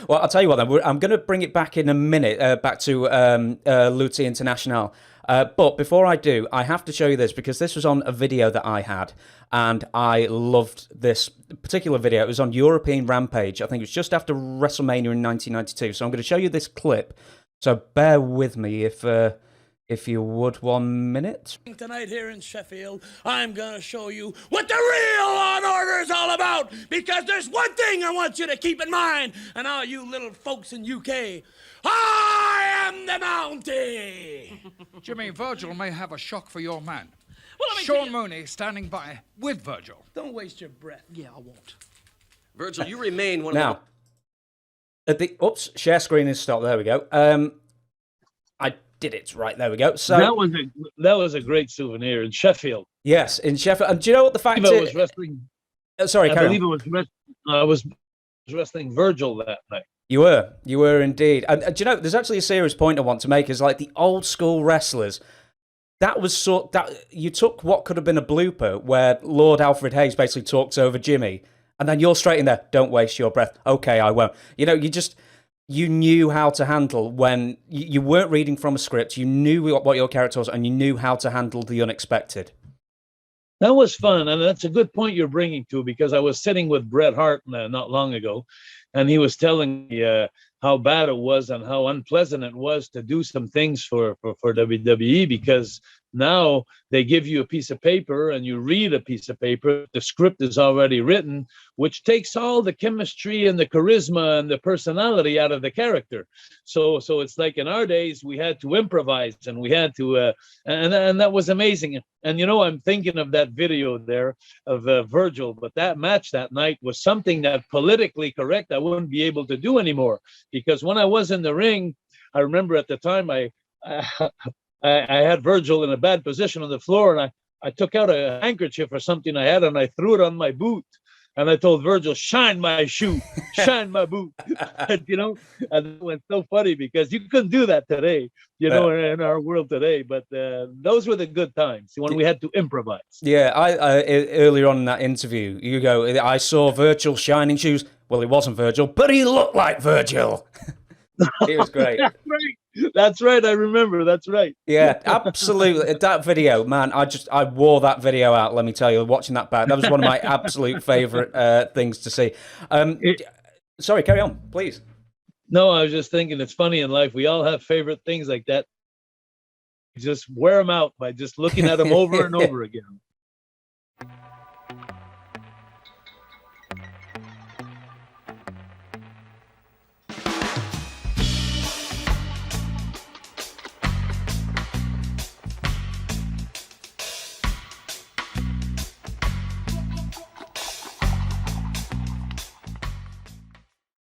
Well, I'll tell you what then. I'm going to bring it back in a minute, back to Lutti International. But before I do, I have to show you this because this was on a video that I had, and I loved this particular video. It was on European Rampage. I think it was just after WrestleMania in 1992. So I'm going to show you this clip. So bear with me if you would, 1 minute. Tonight here in Sheffield, I'm going to show you what the real Law and Order is all about, because there's one thing I want you to keep in mind, and all you little folks in UK, I am the Mountie! Jimmy, Virgil may have a shock for your man. Well, Sean Mooney standing by with Virgil. Don't waste your breath. Yeah, I won't. Virgil, you remain one now, of at the share screen is stopped. There we go. I did it right. There we go. So that was a great souvenir in Sheffield. Yes, in Sheffield. And do you know what the fact is? I was wrestling. Sorry, I believe I was wrestling Virgil that night. You were indeed. And do you know, there's actually a serious point I want to make. Is like the old school wrestlers. That was that you took what could have been a blooper where Lord Alfred Hayes basically talks over Jimmy, and then you're straight in there. Don't waste your breath. Okay, I won't. You know, you knew how to handle when you weren't reading from a script. You knew what your character was, and you knew how to handle the unexpected. That was fun, and that's a good point you're bringing to, because I was sitting with Bret Hart not long ago, and he was telling me how bad it was and how unpleasant it was to do some things for WWE, because now they give you a piece of paper and you read a piece of paper. The script is already written, which takes all the chemistry and the charisma and the personality out of the character. So it's like in our days, we had to improvise, and we had to, and that was amazing. And, you know, I'm thinking of that video there of Virgil, but that match that night was something that politically correct I wouldn't be able to do anymore, because when I was in the ring, I remember at the time I had Virgil in a bad position on the floor, and I took out a handkerchief or something I had, and I threw it on my boot. And I told Virgil, shine my shoe, shine my boot. And, you know, and it was so funny because you couldn't do that today, you know, in our world today. But those were the good times when we had to improvise. Yeah, I earlier on in that interview, you go, I saw Virgil shining shoes. Well, it wasn't Virgil, but he looked like Virgil. It was great. That's right. That's right. I remember. That's right. Yeah, absolutely. That video, man, I wore that video out, let me tell you, watching that back. That was one of my absolute favorite things to see. Sorry, carry on, please. No, I was just thinking it's funny in life. We all have favorite things like that. Just wear them out by just looking at them over and over again.